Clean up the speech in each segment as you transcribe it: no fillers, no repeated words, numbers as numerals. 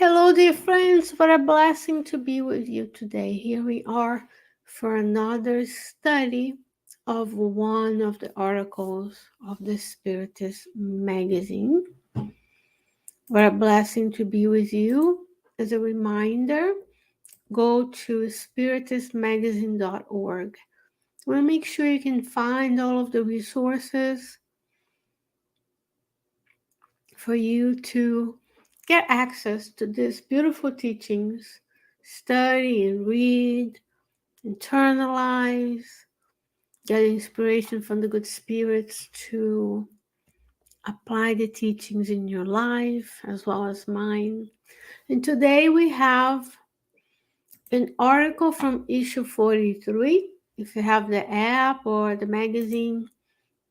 Hello, dear friends. What a blessing to be with you today. Here we are for another study of one of the articles of the Spiritist Magazine. What a blessing to be with you. As a reminder, go to spiritistmagazine.org. I want to make sure you can find all of the resources for you to get access to these beautiful teachings, study and read, internalize, get inspiration from the good spirits to apply the teachings in your life as well as mine. And today we have an article from issue 43. If you have the app or the magazine,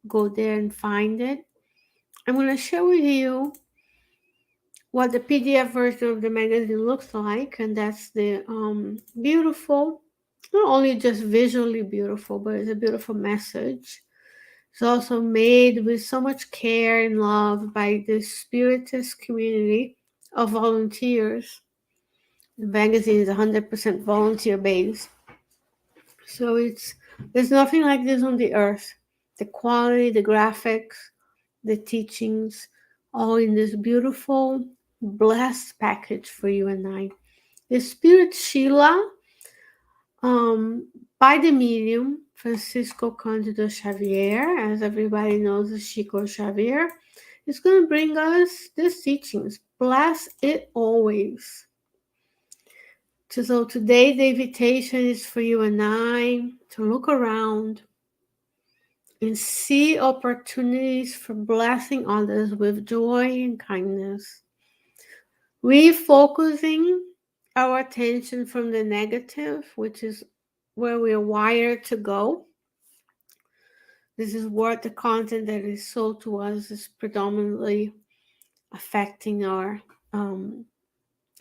go there and find it. I'm going to share with you what the PDF version of the magazine looks like, and that's the beautiful, not only just visually beautiful, but it's a beautiful message. It's also made with so much care and love by the Spiritist community of volunteers. The magazine is 100% volunteer based, so there's nothing like this on the earth. The quality, the graphics, the teachings, all in this beautiful, blessed package for you and I. The Spirit Scheilla, by the medium Francisco Candido Xavier, as everybody knows, is Chico Xavier, is going to bring us these teachings. Bless it always. So today the invitation is for you and I to look around and see opportunities for blessing others with joy and kindness. Refocusing our attention from the negative, which is where we are wired to go. This is what the content that is sold to us is predominantly affecting our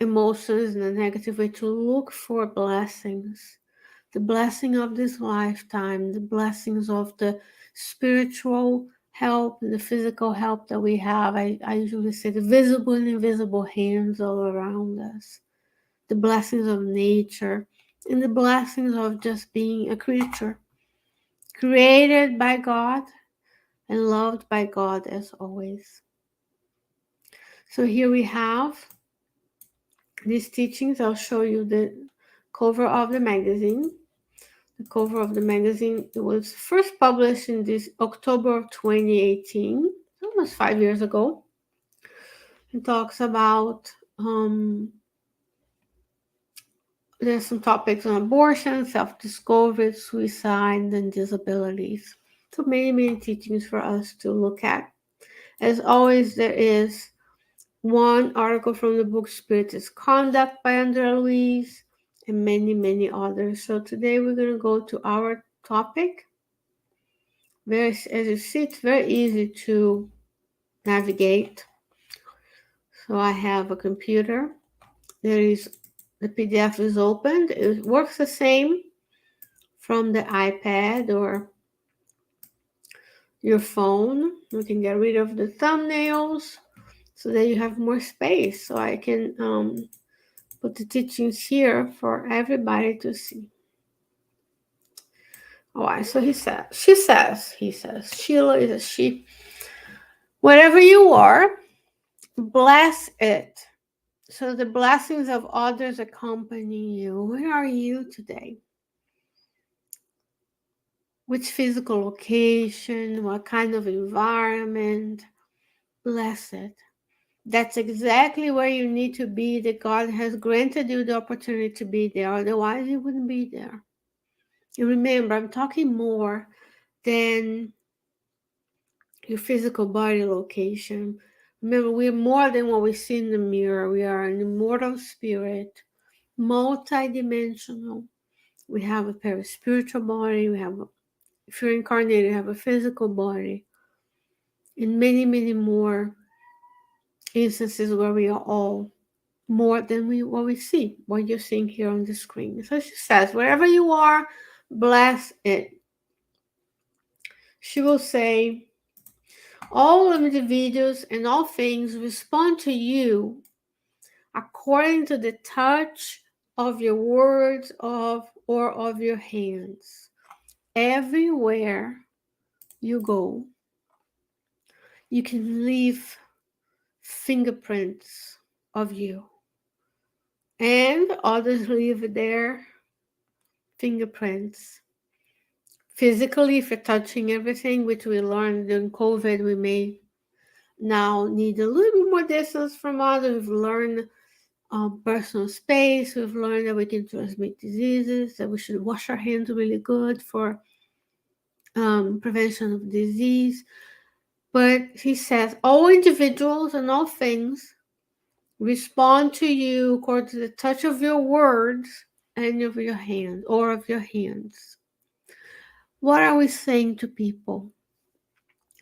emotions in a negative way, to look for blessings. The blessing of this lifetime, the blessings of the spiritual help and the physical help that we have. I usually say the visible and invisible hands all around us. The blessings of nature and the blessings of just being a creature created by God and loved by God as always. So here we have these teachings. I'll show you the cover of the magazine. The cover of the magazine, it was first published in this October of 2018, almost 5 years ago. It talks about there's some topics on abortion, self-discovery, suicide, and disabilities. So many teachings for us to look at. As always, there is one article from the book Spiritist Conduct by Andrea Louise, and many others. So today we're going to go to our topic. As you see, it's very easy to navigate. So I have a computer. The PDF is opened. It works the same from the iPad or your phone. You can get rid of the thumbnails so that you have more space. So I can put the teachings here for everybody to see. All right, so he says, Scheilla is a she. Wherever you are, bless it. So the blessings of others accompany you. Where are you today? Which physical location? What kind of environment? Bless it. That's exactly where you need to be, that God has granted you the opportunity to be there. Otherwise, you wouldn't be there. And remember, I'm talking more than your physical body location. Remember, we're more than what we see in the mirror. We are an immortal spirit, multidimensional. We have a paraspiritual body. If you're incarnated, you have a physical body. And many more instances where we are all more than what we see, what you're seeing here on the screen. So she says, wherever you are, bless it. She will say, all individuals and all things respond to you according to the touch of your words or of your hands. Everywhere you go, you can leave fingerprints of you, and others leave their fingerprints. Physically, if you're touching everything, which we learned during COVID, we may now need a little bit more distance from others. We've learned personal space. We've learned that we can transmit diseases, that we should wash our hands really good for prevention of disease. But he says, all individuals and all things respond to you according to the touch of your words and of your hands or of your hands. What are we saying to people?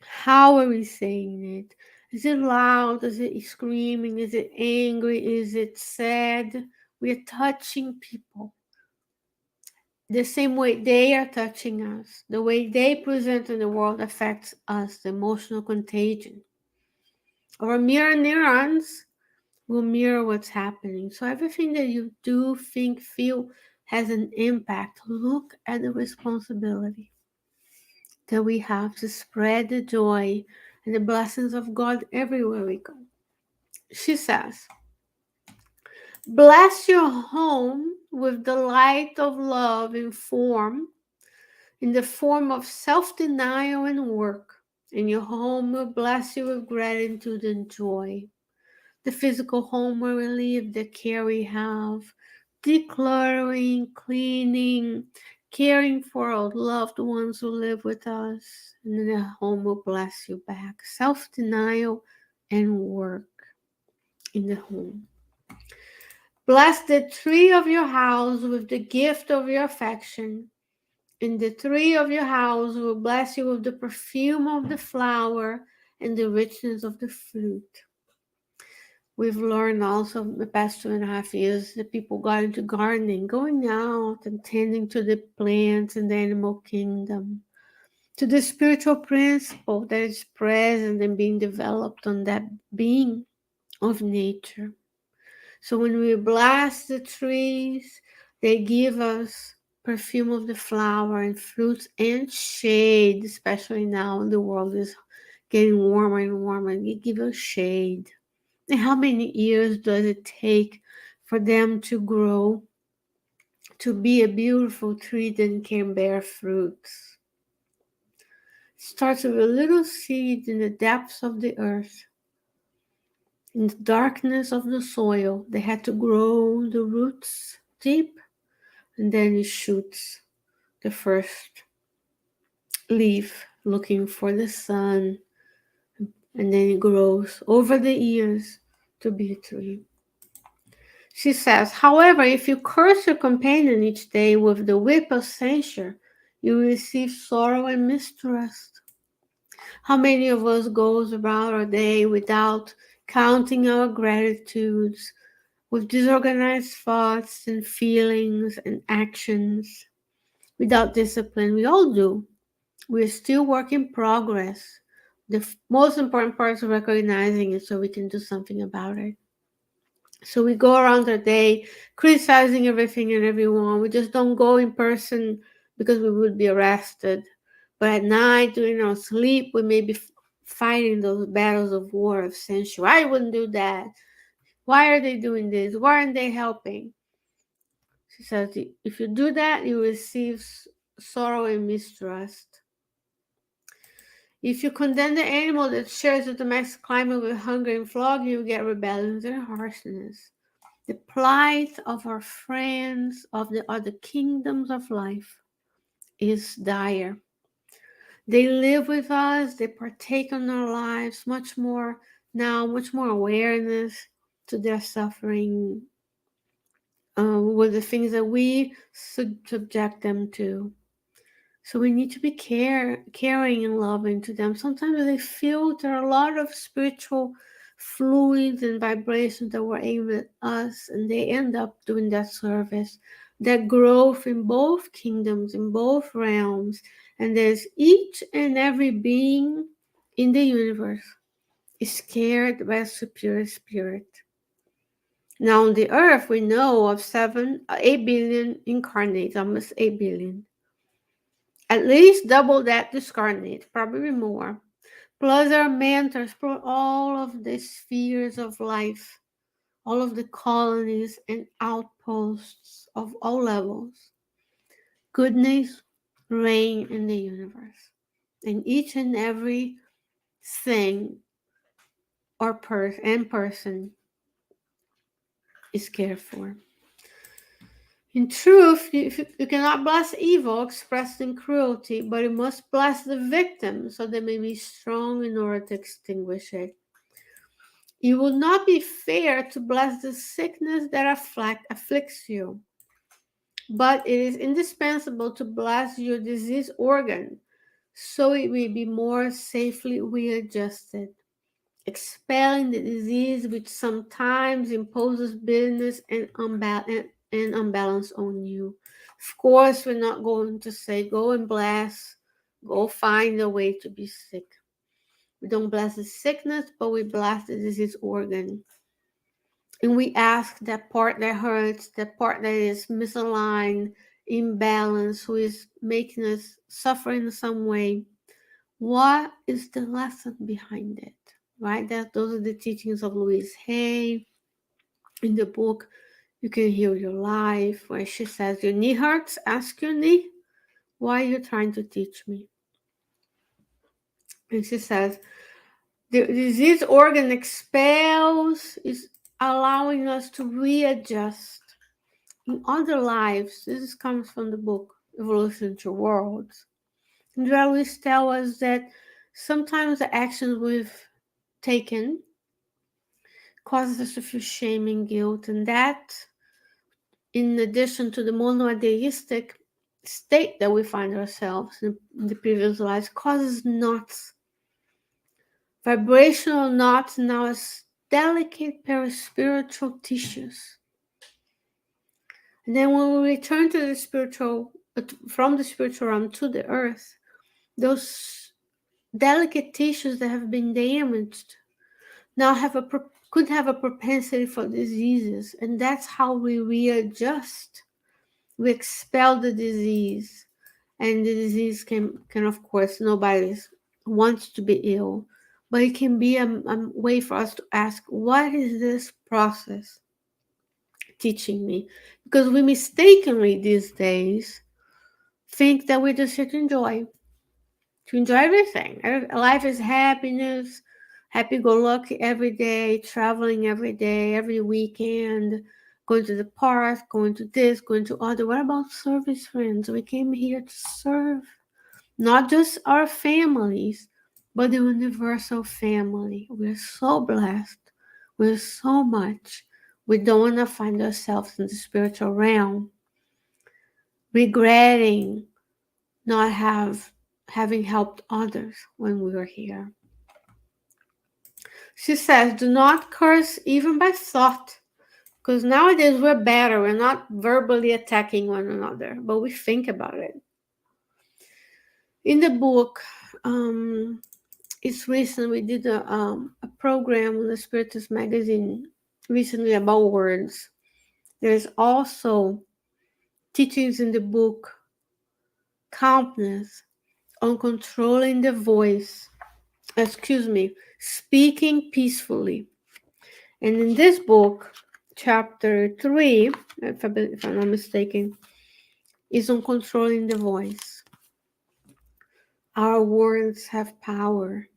How are we saying it? Is it loud? Is it screaming? Is it angry? Is it sad? We're touching people the same way they are touching us. The way they present in the world affects us, the emotional contagion. Our mirror neurons will mirror what's happening. So everything that you do, think, feel has an impact. Look at the responsibility that we have to spread the joy and the blessings of God everywhere we go. She says, bless your home with the light of love in the form of self-denial and work. And your home will bless you with gratitude and joy. The physical home where we live, the care we have, decluttering, cleaning, caring for our loved ones who live with us, and then the home will bless you back. Self-denial and work in the home. Bless the tree of your house with the gift of your affection, and the tree of your house will bless you with the perfume of the flower and the richness of the fruit. We've learned also the past 2.5 years that people got into gardening, going out and tending to the plants in the animal kingdom, to the spiritual principle that is present and being developed on that being of nature. So when we bless the trees, they give us perfume of the flower and fruits and shade, especially now the world is getting warmer and warmer. They give us shade. And how many years does it take for them to grow to be a beautiful tree that can bear fruits? It starts with a little seed in the depths of the earth. In the darkness of the soil, they had to grow the roots deep, and then it shoots the first leaf looking for the sun, and then it grows over the years to be a tree. She says, however, if you curse your companion each day with the whip of censure, you will receive sorrow and mistrust. How many of us goes about our day without counting our gratitudes, with disorganized thoughts and feelings and actions, without discipline? We all do. We're still work in progress. The most important part is recognizing it so we can do something about it. So we go around our day criticizing everything and everyone. We just don't go in person because we would be arrested. But at night, during our sleep, we may be fighting those battles of war of censure. I wouldn't do that. Why are they doing this? Why aren't they helping? She says, if you do that, you receive sorrow and mistrust. If you condemn the animal that shares the domestic climate with hunger and flogging, you get rebellion and harshness. The plight of our friends of the other kingdoms of life is dire. They live with us, they partake in our lives much more now, much more awareness to their suffering with the things that we subject them to. So we need to be caring and loving to them. Sometimes they filter a lot of spiritual fluids and vibrations that were aimed at us, and they end up doing that service, that growth in both kingdoms, in both realms. And there's each and every being in the universe is scared by a superior spirit. Now on the earth, we know of 8 billion incarnates, almost 8 billion. At least double that discarnate, probably more. Plus our mentors, plus all of the spheres of life, all of the colonies and outposts of all levels. Goodness reign in the universe. And each and every thing or person is cared for. In truth, you cannot bless evil expressed in cruelty, but you must bless the victim so they may be strong in order to extinguish it. It will not be fair to bless the sickness that afflicts you, but it is indispensable to bless your diseased organ so it may be more safely readjusted, expelling the disease which sometimes imposes bitterness and unbalance on you. Of course, we're not going to say, go and bless, go find a way to be sick. We don't bless the sickness, but we bless the disease organ. And we ask that part that hurts, that part that is misaligned, imbalanced, who is making us suffer in some way, what is the lesson behind it? Right? Those are the teachings of Louise Hay. In the book, You Can Heal Your Life, where she says, your knee hurts, ask your knee, why are you trying to teach me? And she says, the disease organ expels is allowing us to readjust. In other lives, this comes from the book Evolution to Worlds. And they always tell us that sometimes the actions we've taken causes us to feel shame and guilt, and that, in addition to the monotheistic state that we find ourselves in the previous lives, causes knots, vibrational knots in our delicate paraspiritual tissues. And then when we return to the spiritual, from the spiritual realm to the earth, those delicate tissues that have been damaged now could have a propensity for diseases, and that's how we readjust. We expel the disease, and the disease can of course, nobody wants to be ill, but it can be a way for us to ask, what is this process teaching me? Because we mistakenly these days think that we just should to enjoy everything. Life is happiness, happy-go-lucky every day, traveling every day, every weekend, going to the park, going to this, going to other. What about service, friends? We came here to serve not just our families, but the universal family. We're so blessed. We're so much. We don't want to find ourselves in the spiritual realm regretting not having helped others when we were here. She says, do not curse even by thought, because nowadays we're better. We're not verbally attacking one another, but we think about it. In the book, it's recent, we did a program on the Spiritist Magazine recently about words. There's also teachings in the book, Calmness, on controlling the voice. Speaking peacefully. And in this book, chapter 3, if I'm not mistaken, is on controlling the voice. Our words have power.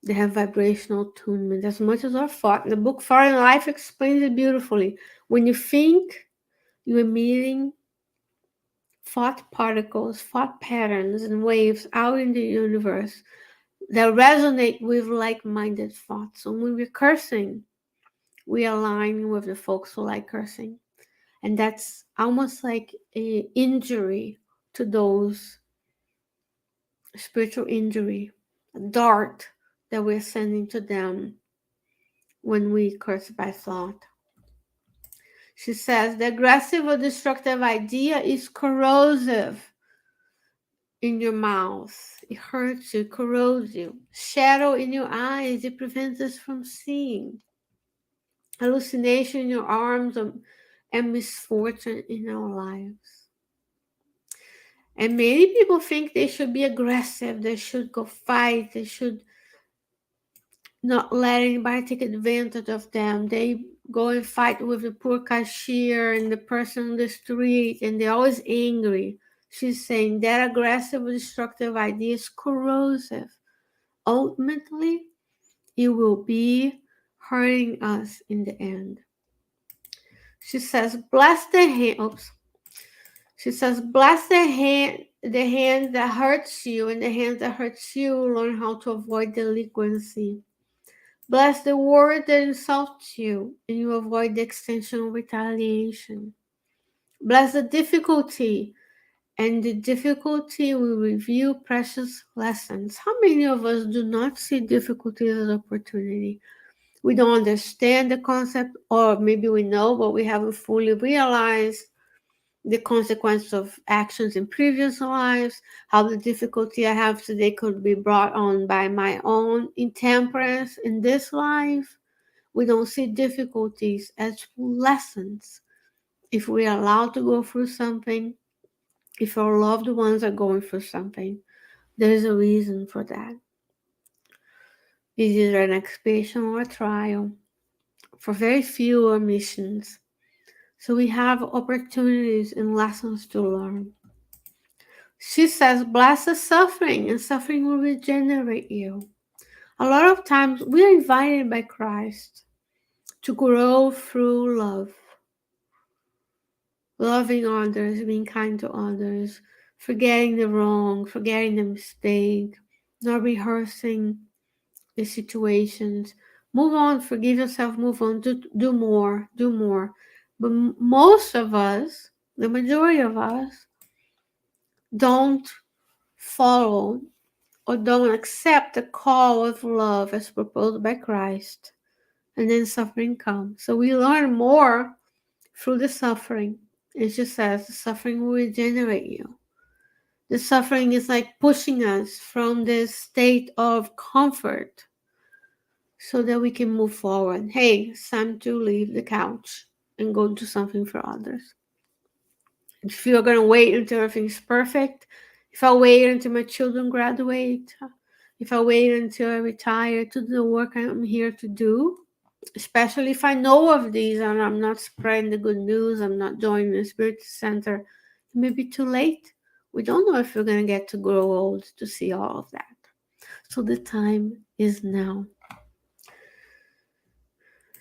They have vibrational attunement as much as our thought. The book Far in Life explains it beautifully. When you think, you're emitting thought particles, thought patterns, and waves out in the universe that resonate with like-minded thoughts. So when we're cursing, we align with the folks who like cursing. And that's almost like an injury to those, spiritual injury, a dart that we're sending to them when we curse by thought. She says, the aggressive or destructive idea is corrosive in your mouth. It hurts you, corrodes you. Shadow in your eyes, it prevents us from seeing. hallucination in your arms, and misfortune in our lives. And many people think they should be aggressive, they should go fight, they should not let anybody take advantage of them. They go and fight with the poor cashier and the person on the street, and they're always angry. She's saying that aggressive, destructive idea is corrosive. Ultimately, it will be hurting us in the end. She says, bless the hand. Oops. She says, bless the hand that hurts you, and the hand that hurts you learn how to avoid delinquency. Bless the word that insults you, and you avoid the extension of retaliation. Bless the difficulty, and the difficulty will reveal precious lessons. How many of us do not see difficulty as an opportunity? We don't understand the concept, or maybe we know, but we haven't fully realized the consequence of actions in previous lives, how the difficulty I have today could be brought on by my own intemperance in this life. We don't see difficulties as lessons. If we are allowed to go through something, if our loved ones are going through something, there's a reason for that. It's either an expiation or a trial. For very few are missions. So we have opportunities and lessons to learn. She says, bless the suffering, and suffering will regenerate you. A lot of times we are invited by Christ to grow through love. Loving others, being kind to others, forgetting the wrong, forgetting the mistake, not rehearsing the situations. Move on, forgive yourself, move on, do more, do more. But most of us, the majority of us, don't follow or don't accept the call of love as proposed by Christ. And then suffering comes. So we learn more through the suffering. It just says the suffering will regenerate you. The suffering is like pushing us from this state of comfort so that we can move forward. Hey, it's time to leave the couch and go do something for others. If you're going to wait until everything's perfect, if I wait until my children graduate, if I wait until I retire to do the work I'm here to do, especially if I know of these and I'm not spreading the good news, I'm not joining the Spiritist Center, it may be too late. We don't know if we're going to get to grow old to see all of that. So the time is now.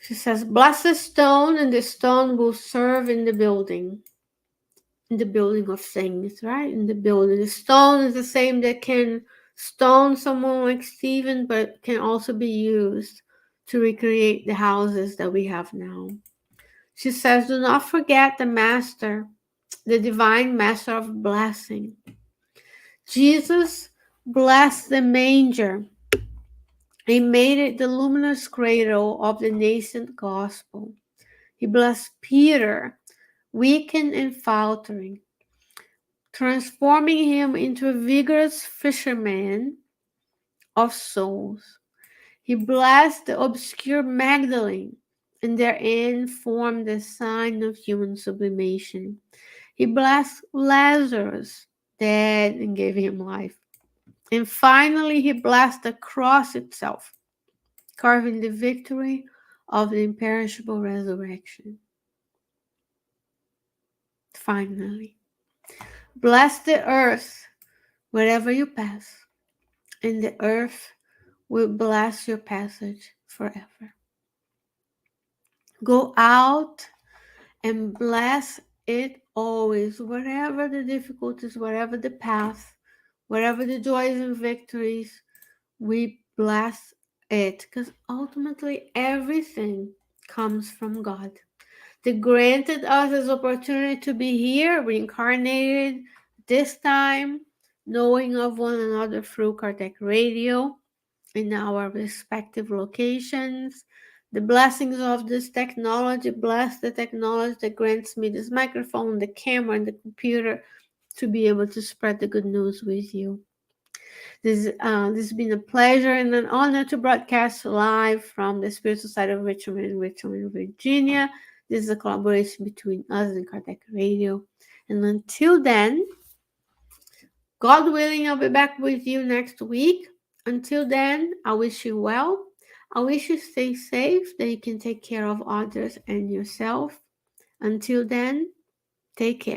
She says, bless the stone, and the stone will serve in the building. In the building of things, right? In the building. The stone is the same that can stone someone like Stephen, but can also be used to recreate the houses that we have now. She says, do not forget the master, the divine master of blessing. Jesus blessed the manger. He made it the luminous cradle of the nascent gospel. He blessed Peter, weakened and faltering, transforming him into a vigorous fisherman of souls. He blessed the obscure Magdalene, and therein formed the sign of human sublimation. He blessed Lazarus, dead, and gave him life. And finally, he blessed the cross itself, carving the victory of the imperishable resurrection. Finally, bless the earth wherever you pass, and the earth will bless your passage forever. Go out and bless it always, whatever the difficulties, whatever the path, whatever the joys and victories, we bless it, because ultimately everything comes from God. They granted us this opportunity to be here, reincarnated this time, knowing of one another through Kardec Radio in our respective locations. The blessings of this technology, bless the technology that grants me this microphone, the camera, and the computer to be able to spread the good news with you. This has been a pleasure and an honor to broadcast live from the Spirit Society of Richmond, Virginia. This is a collaboration between us and Kardec Radio. And until then, God willing, I'll be back with you next week. Until then, I wish you well. I wish you stay safe, that you can take care of others and yourself. Until then, take care.